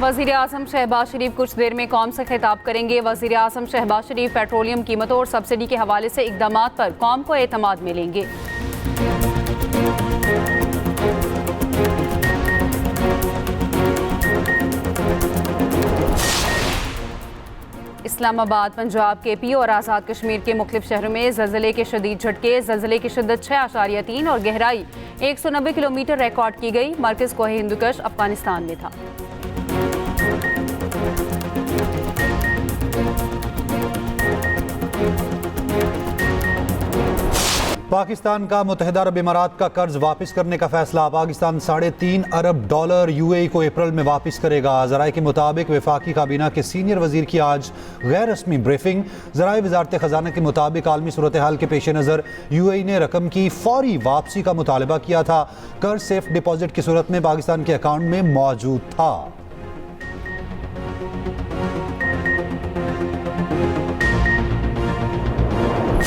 वज़ीर आज़म शहबाज शरीफ कुछ देर में कौम से खिताब करेंगे। वज़ीर आज़म शहबाज शरीफ पेट्रोलियम कीमतों और सब्सिडी के हवाले से इक़दामात पर कौम को एतमाद मिलेंगे। इस्लामाबाद, पंजाब, KP और आज़ाद कश्मीर के मुख्तलिफ शहरों में ज़लज़ले के शदीद झटके। ज़लज़ले की शिद्दत 6.3 और गहराई 190 किलोमीटर रिकॉर्ड की गई। मरकज़ कोहे हिंदुकुश अफगानिस्तान में था। पाकिस्तान का मुत्तहिदा अरब इमारात का कर्ज वापस करने का फैसला। पाकिस्तान $3.5 अरब UAE को अप्रैल में वापस करेगा। ज़राए के मुताबिक वफाकी काबीना के सीनियर वजीर की आज गैर रस्मी ब्रीफिंग। ज़राए वजारत खजाना के मुताबिक आलमी सूरत हाल के पेश नज़र UAE ने रकम की फौरी वापसी का मुतालबा किया था। कर्ज सेफ डिपॉजिट की सूरत में पाकिस्तान के अकाउंट में मौजूद था।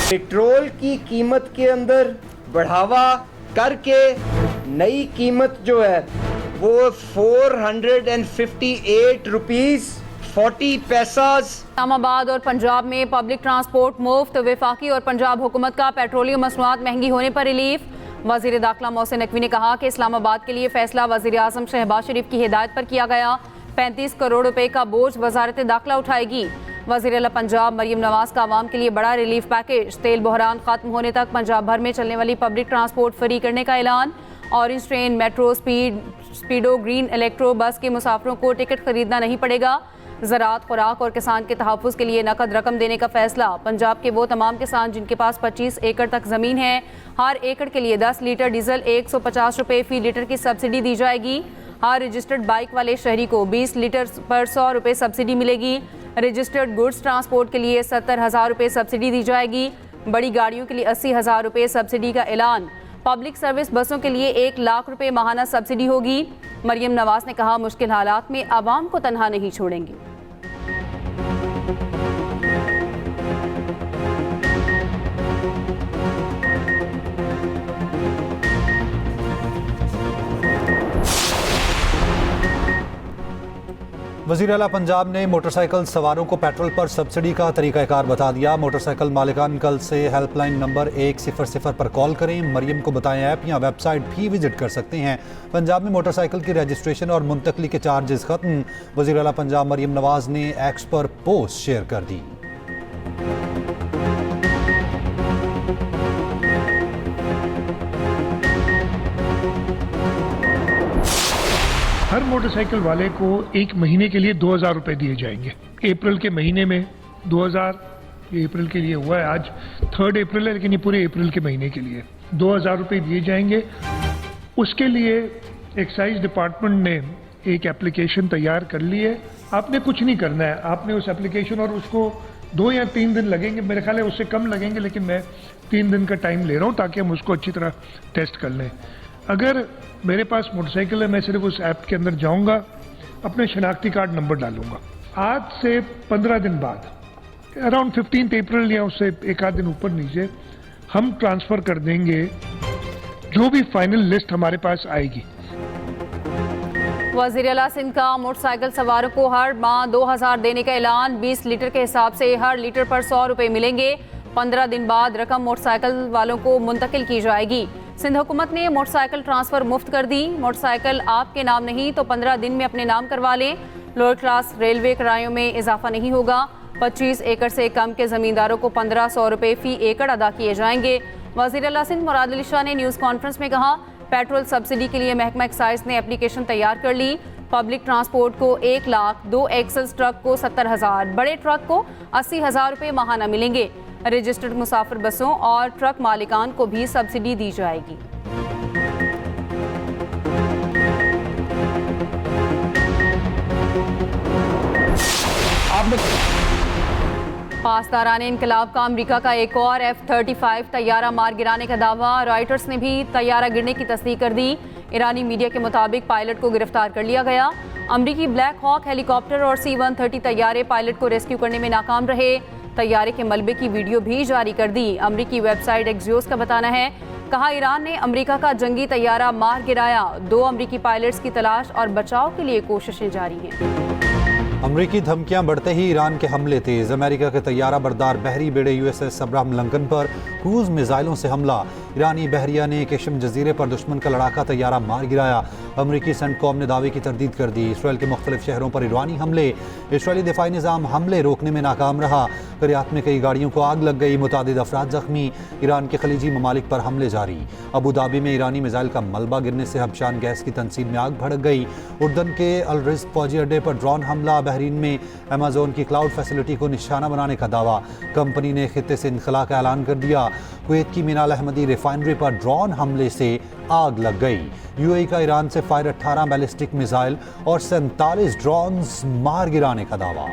पेट्रोल की कीमत के अंदर बढ़ावा करके नई कीमत जो है वो 458 रुपीस 40 पैसा। इस्लामाबाद और पंजाब में पब्लिक ट्रांसपोर्ट मुफ्त। वफाकी और पंजाब हुकूमत का पेट्रोलियम मसनूआत महंगी होने पर रिलीफ। वज़ीर दाखिला मोहसिन नकवी ने कहा कि इस्लामाबाद के लिए फैसला वज़ीर आज़म शहबाज शरीफ की हिदायत पर किया गया। 35 करोड़ रुपए का बोझ वजारत दाखिला उठाएगी। वज़ीर आला पंजाब मरियम नवाज का आवाम के लिए बड़ा रिलीफ पैकेज। तेल बहरान खत्म होने तक पंजाब भर में चलने वाली पब्लिक ट्रांसपोर्ट फ्री करने का ऐलान। Orange train, metro, स्पीडो, green electro बस के मुसाफिरों को टिकट खरीदना नहीं पड़ेगा। ज़राअत, खुराक और किसान के तहफ़्फ़ुज़ के लिए नकद रकम देने का फैसला। पंजाब के वो तमाम किसान जिनके पास 25 एकड़ तक ज़मीन है, हर एकड़ के लिए 10 लीटर डीजल 150 रुपये फ़ी लीटर की सब्सिडी दी जाएगी। हर रजिस्टर्ड बाइक वाले शहरी को 20 लीटर पर 100 रुपये सब्सिडी मिलेगी। रजिस्टर्ड गुड्स ट्रांसपोर्ट के लिए 70,000 रुपये सब्सिडी दी जाएगी। बड़ी गाड़ियों के लिए 80,000 रुपये सब्सिडी का ऐलान। पब्लिक सर्विस बसों के लिए 1 लाख रुपये माहाना सब्सिडी होगी। मरियम नवाज ने कहा, मुश्किल हालात में आवाम को तनहा नहीं छोड़ेंगे। वज़ीर आला पंजाब ने मोटरसाइकिल सवारों को पेट्रोल पर सब्सिडी का तरीक़ाकार बता दिया। मोटरसाइकिल मालिकान कल से हेल्पलाइन नंबर 100 पर कॉल करें। मरियम को बताएं ऐप या वेबसाइट भी विजिट कर सकते हैं। पंजाब में मोटरसाइकिल की रजिस्ट्रेशन और मुंतकली के चार्जेस खत्म। वज़ीर आला पंजाब मरियम नवाज ने एक्स पर पोस्ट शेयर कर दी। हर मोटरसाइकिल वाले को 1 महीने के लिए 2,000 रुपये दिए जाएंगे। अप्रैल के महीने में 2,000, ये अप्रैल के लिए हुआ है, आज 3 अप्रैल है, लेकिन ये पूरे अप्रैल के महीने के लिए 2,000 रुपये दिए जाएंगे। उसके लिए एक्साइज डिपार्टमेंट ने एक एप्लीकेशन तैयार कर ली है। आपने कुछ नहीं करना है, आपने उस एप्लीकेशन, और उसको 2 या 3 दिन लगेंगे, मेरे ख्याल है उससे कम लगेंगे, लेकिन मैं 3 दिन का टाइम ले रहा हूँ ताकि हम उसको अच्छी तरह टेस्ट कर लें। अगर मेरे पास मोटरसाइकिल है, मैं सिर्फ उस ऐप के अंदर जाऊंगा, अपने शनाख्ती कार्ड नंबर डालूंगा। आज से 15 दिन बाद, अराउंड 15 अप्रैल या उससे एक आध दिन ऊपर नीचे, हम ट्रांसफर कर देंगे जो भी फाइनल लिस्ट हमारे पास आएगी। वज़ीर आला सिंध का मोटरसाइकिल सवारों को हर माह 2,000 देने का ऐलान। 20 लीटर के हिसाब से हर लीटर पर 100 रुपये मिलेंगे। 15 दिन बाद रकम मोटरसाइकिल वालों को मुंतकिल की जाएगी। सिंध हुकूमत ने मोटरसाइकिल ट्रांसफ़र मुफ्त कर दी। मोटरसाइकिल आपके नाम नहीं तो 15 दिन में अपने नाम करवा लें। लोअर क्लास रेलवे किरायों में इजाफा नहीं होगा। 25 एकड़ से कम के ज़मींदारों को 1,500 रुपये फ़ी एकड़ अदा किए जाएंगे। वज़ीर आला सिंध मुराद अली शाह ने न्यूज़ कॉन्फ्रेंस में कहा, पेट्रोल सब्सिडी के लिए महकमा एक्साइज ने एप्लीकेशन तैयार कर ली। पब्लिक ट्रांसपोर्ट को 1 लाख, 2 एक्सेस ट्रक को 70,000, बड़े ट्रक को 80,000 रुपये माहाना मिलेंगे। रजिस्टर्ड मुसाफिर बसों और ट्रक मालिकान को भी सब्सिडी दी जाएगी। पासदारान इनकलाब का अमरीका का एक और F-35 तैयारा मार गिराने का दावा। रॉयटर्स ने भी तैयारा गिरने की तस्दीक कर दी। ईरानी मीडिया के मुताबिक पायलट को गिरफ्तार कर लिया गया। अमरीकी ब्लैक हॉक हेलीकॉप्टर और C-130 तैयारे पायलट को रेस्क्यू करने में नाकाम रहे। तैयारे के मलबे की वीडियो भी जारी कर दी। अमरीकी वेबसाइट एक्सियोस का बताना है कहा ईरान ने अमेरिका का जंगी तैयारा मार गिराया। 2 अमेरिकी पायलट्स की तलाश और बचाव के लिए कोशिशें जारी हैं। अमरीकी धमकियां बढ़ते ही ईरान के हमले तेज। अमेरिका के तैयारा बरदार बहरी बेड़े USS अब्राहम लिंकन पर क्रूज मिसाइलों से हमला। ईरानी बहरिया ने केशम जजीरे पर दुश्मन का लड़ाका तैयारा मार गिराया। अमरीकी सेंटकॉम ने दावे की तरदीद कर दी। इसराइल के मुख्तलिफ शहरों पर ईरानी हमले। इसराइली दिफाई निज़ाम हमले रोकने में नाकाम रहा। करियात में कई गाड़ियों को आग लग गई। मुतादिद अफराद जख्मी। ईरान के खलीजी ममालिक पर हमले जारी। अबू धाबी में ईरानी मिसाइल का मलबा गिरने से हबशान गैस की तनसीब में आग भड़क गई। उर्दन के अल रिज़्क फौजी अड्डे पर ड्रोन हमला। बहरीन में अमेज़न की क्लाउड फैसिलिटी को निशाना बनाने का दावा। कंपनी ने खित्ते से इनखला का ऐलान कर दिया। कुवैत की मीनाल अहमदी रिफाइनरी पर ड्रोन हमले से आग लग गई। UAE का ईरान से फायर 18 बैलिस्टिक मिसाइल और 47 ड्रोन्स मार गिराने का दावा।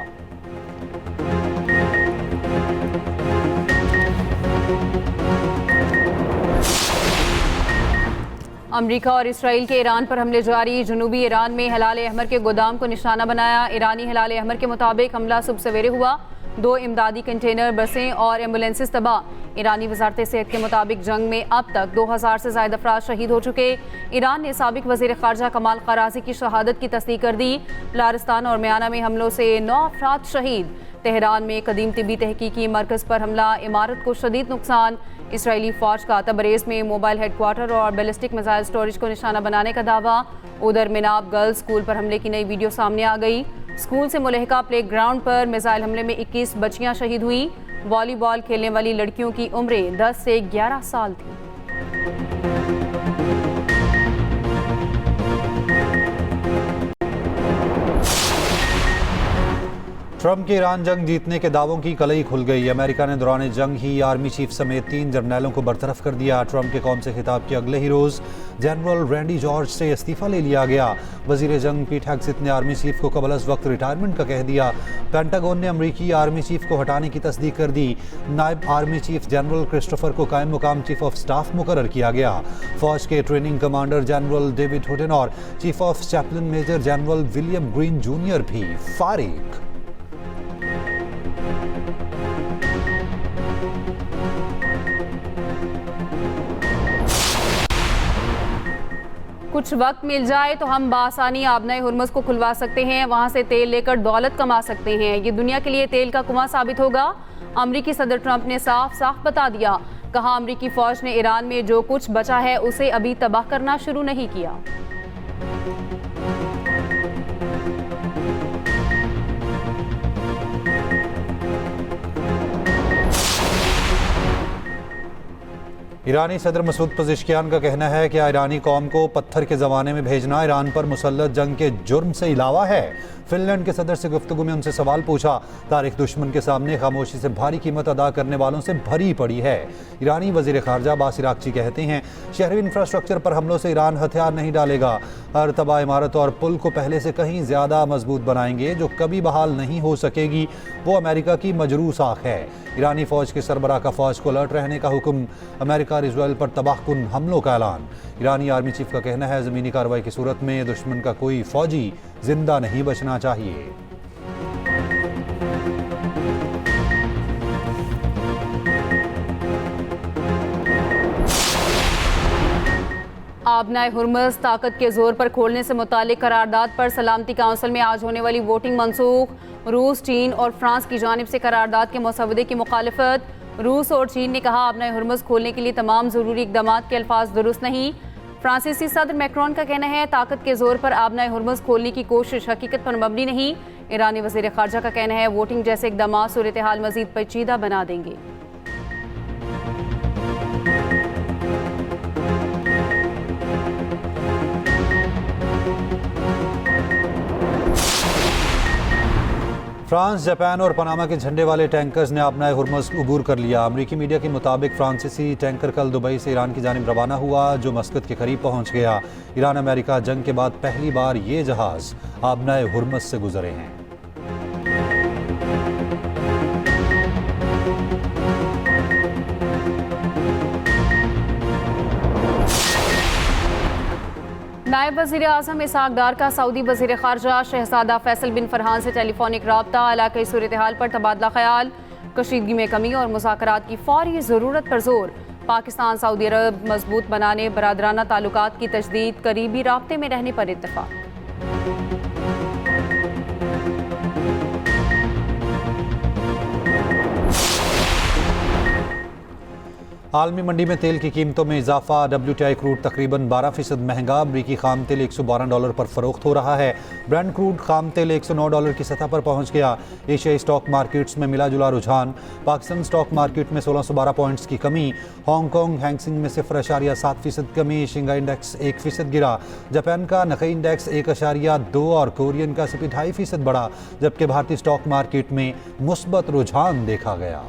अमेरिका और इसराइल के ईरान पर हमले जारी। जनूबी ईरान में हिलाल अहमर के गोदाम को निशाना बनाया। ईरानी हिलाल अहमर के मुताबिक हमला सुबह सवेरे हुआ। 2 इमदादी कंटेनर बसें और एम्बुलेंसेस तबाह। ईरानी वजारत सेहत के मुताबिक जंग में अब तक 2000 से ज़ायद अफराद शहीद हो चुके। ईरान ने साबिक वज़ीर ख़ारजा कमाल क़राज़ी की शहादत की तस्दीक कर दी। लारिस्तान और म्याना में हमलों से 9 अफराद शहीद। तेहरान में कदीम तिबी तहकीकी मरकज़ पर हमला। इमारत को शदीद नुकसान। इसराइली फ़ौज का तबरेज़ में मोबाइल हेडक्वार्टर और बैलिस्टिक मिसाइल स्टोरेज को निशाना बनाने का दावा। उधर मिनाब गर्ल्स स्कूल पर हमले की नई वीडियो सामने आ गई। स्कूल से मुलहिका प्ले ग्राउंड पर मिसाइल हमले में 21 बच्चियां शहीद हुई। वॉलीबॉल खेलने वाली लड़कियों की उम्रें 10 से 11 साल थी। ट्रंप के ईरान जंग जीतने के दावों की कलई खुल गई। अमेरिका ने दौरान जंग ही आर्मी चीफ समेत 3 जर्नैलों को बरतरफ कर दिया। ट्रंप के कौम से खिताब के अगले ही रोज जनरल रैंडी जॉर्ज से इस्तीफा ले लिया गया। वजीर जंग पीट हेगसेथ ने आर्मी चीफ को कबल अज़ वक्त रिटायरमेंट का कह दिया। पेंटागन ने अमरीकी आर्मी चीफ को हटाने की तस्दीक कर दी। नायब आर्मी चीफ जनरल क्रिस्टोफर को कायम मुकाम चीफ ऑफ स्टाफ मुकर्रर किया गया। फौज के training commander general David Hodne और chief of chaplain major general William Green junior भी फारिग। कुछ वक्त मिल जाए तो हम बासानी आबनाए हुर्मुज़ को खुलवा सकते हैं। वहाँ से तेल लेकर दौलत कमा सकते हैं। ये दुनिया के लिए तेल का कुआं साबित होगा। अमरीकी सदर ट्रंप ने साफ साफ बता दिया। कहा अमरीकी फ़ौज ने ईरान में जो कुछ बचा है उसे अभी तबाह करना शुरू नहीं किया। ईरानी सदर मसूद पज़ेश्कियान का कहना है कि ईरानी कौम को पत्थर के ज़माने में भेजना ईरान पर मुसल्लत जंग के जुर्म से इलावा है। फिनलैंड के सदर से गुफ्तगू में उनसे सवाल पूछा। तारीख दुश्मन के सामने खामोशी से भारी कीमत अदा करने वालों से भरी पड़ी है। ईरानी वज़ीर ख़ारजा अब्बास इराक़ची कहते हैं शहरी इंफ्रास्ट्रक्चर पर हमलों से ईरान हथियार नहीं डालेगा। हर तबाह इमारत और पुल को पहले से कहीं ज़्यादा मजबूत बनाएंगे। जो कभी बहाल नहीं हो सकेगी वो अमेरिका की मजरूस आँख है। ईरानी फ़ौज के सरबराह का फ़ौज को अलर्ट रहने का हुक्म। अमेरिका और इजराइल पर तबाहकुन हमलों का ऐलान। ईरानी आर्मी चीफ का कहना है ज़मीनी कार्रवाई की सूरत में दुश्मन का कोई फ़ौजी जिंदा नहीं बचना चाहिए। आबनाए हुर्मुज़ ताकत के जोर पर खोलने से मुतालिक करारदाद पर सलामती काउंसिल में आज होने वाली वोटिंग मनसूख। रूस, चीन और फ्रांस की जानिब से करारदाद के मसवदे की मुखालिफत। रूस और चीन ने कहा आबनाए हुर्मुज़ खोलने के लिए तमाम ज़रूरी इक़दामात के अल्फाज दुरुस्त नहीं। फ्रांसीसी सदर मैक्रोन का कहना है ताकत के जोर पर आबनाए हुर्मुज़ खोलने की कोशिश हकीकत पर मबनी नहीं। ईरानी वज़ीर ख़ारजा का कहना है वोटिंग जैसे इक़दामात सूरत हाल मज़ीद पेचीदा बना देंगे। फ्रांस, जापान और पनामा के झंडे वाले टैंकर्स ने आबनाए हुर्मुज़ अबूर कर लिया। अमरीकी मीडिया के मुताबिक फ्रांसीसी टैंकर कल दुबई से ईरान की जानिब रवाना हुआ जो मस्कत के करीब पहुंच गया। ईरान अमेरिका जंग के बाद पहली बार ये जहाज़ आबनाए हुर्मुज़ से गुजरे हैं। नायब वज़ीर आज़म इसहाक़ डार का सऊदी वज़ीर ख़ारजा शहज़ादा फैसल बिन फरहान से टेलीफोनिक रब्ता। इलाक़ाई सूरत हाल पर तबादला ख्याल। कशीदगी में कमी और मुज़ाकरात की फ़ौरी ज़रूरत पर जोर। पाकिस्तान सऊदी अरब मजबूत बनाने बरादराना ताल्लुकात की तजदीद, करीबी राब्ते में रहने पर इत्तेफाक। आलमी मंडी में तेल की कीमतों में इजाफा, WTI क्रूड तकरीबन 12% महंगा, अमरीकी खाम तेल $112 पर फरोख्त हो रहा है। ब्रेंट क्रूड खाम तेल $109 की सतह पर पहुंच गया। एशियाई स्टॉक मार्केट्स में मिला जुला रुझान, पाकिस्तान स्टॉक मार्केट में 1612 पॉइंट्स की कमी, हांगकांग हैंगसेंग में 0.7% कमी, शंघाई इंडेक्स 1% गिरा, जापान का नकई इंडेक्स 1.2 और कोरियन का CPI 2.5% बढ़ा, जबकि भारतीय स्टॉक मार्केट में मुस्बत रुझान देखा गया।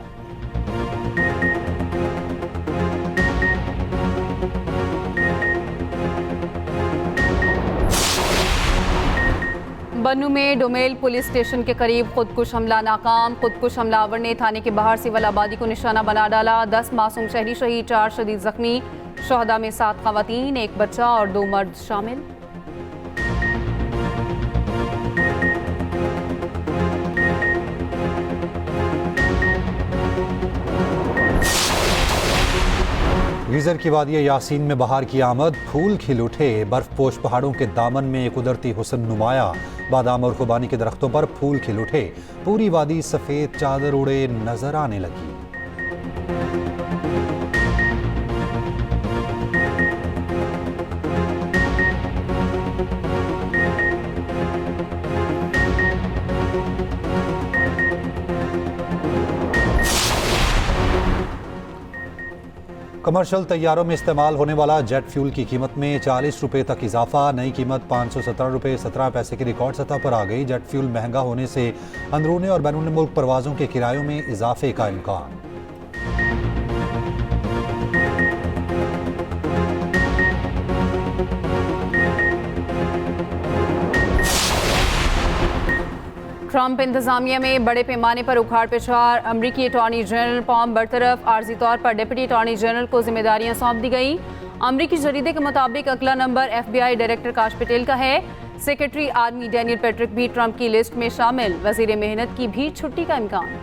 बन्नू में डोमेल पुलिस स्टेशन के करीब खुदकुश हमला नाकाम, खुदकुश हमलावर ने थाने के बाहर सिविल आबादी को निशाना बना डाला। 10 मासूम शहरी शहीद, 4 शदीद जख्मी, शहदा में 7 खवातीन, 1 बच्चा और 2 मर्द शामिल। गीजर की वादी यासीन में बहार की आमद, फूल खिल उठे, बर्फपोश पहाड़ों के दामन में कुदरती हुस्न नुमाया, बादाम और खुबानी के दरख्तों पर फूल खिल उठे, पूरी वादी सफ़ेद चादर उड़े नजर आने लगी। कमर्शियल तैयारों में इस्तेमाल होने वाला जेट फ्यूल की कीमत में 40 रुपये तक इजाफा, नई कीमत 517 रुपये 17 पैसे की रिकॉर्ड सतह पर आ गई। जेट फ्यूल महंगा होने से अंदरूनी और बैरून मुल्क परवाज़ों के किरायों में इजाफे का इम्कान। ट्रंप इंतजामिया में बड़े पैमाने पर उखाड़ पिछाड़, अमरीकी अटॉर्नी जनरल पॉम बरतरफ, आर्जी तौर पर डिप्टी अटॉर्नी जनरल को जिम्मेदारियां सौंप दी गई। अमरीकी जरीदे के मुताबिक अगला नंबर FBI डायरेक्टर काश पटेल का है। सेक्रेटरी आर्मी डैनियल पैट्रिक भी ट्रंप की लिस्ट में शामिल, वजीर मेहनत की भी छुट्टी का इम्कान।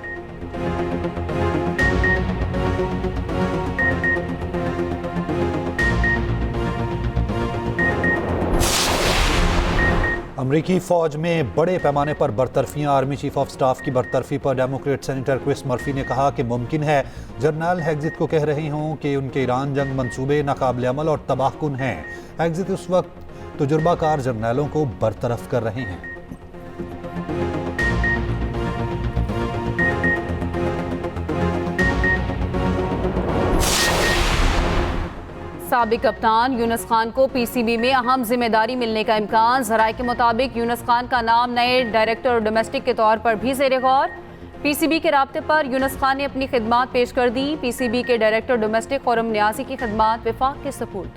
अमरीकी फौज में बड़े पैमाने पर बरतरफियां, आर्मी चीफ ऑफ स्टाफ की बरतरफी पर डेमोक्रेट सेनेटर क्रिस मर्फी ने कहा कि मुमकिन है जनरल हेग्जिट को कह रहे हों कि उनके ईरान जंग मंसूबे नाकाबिल अमल और तबाहकुन हैं। हेग्जिट उस वक्त तजुर्बाकार जर्नैलों को बरतरफ कर रहे हैं। साबिक कप्तान यूनुस खान को PCB में अहम जिम्मेदारी मिलने का इम्कान, ज़राए के मुताबिक यूनुस खान का नाम नए डायरेक्टर डोमेस्टिक के तौर पर भी ज़ेरे गौर। PCB के राब्ते पर यूनुस खान ने अपनी खिदमात पेश कर दी। PCB के डायरेक्टर डोमेस्टिक खुर्रम नियाज़ी की खिदमात विफाक के सपुर्द।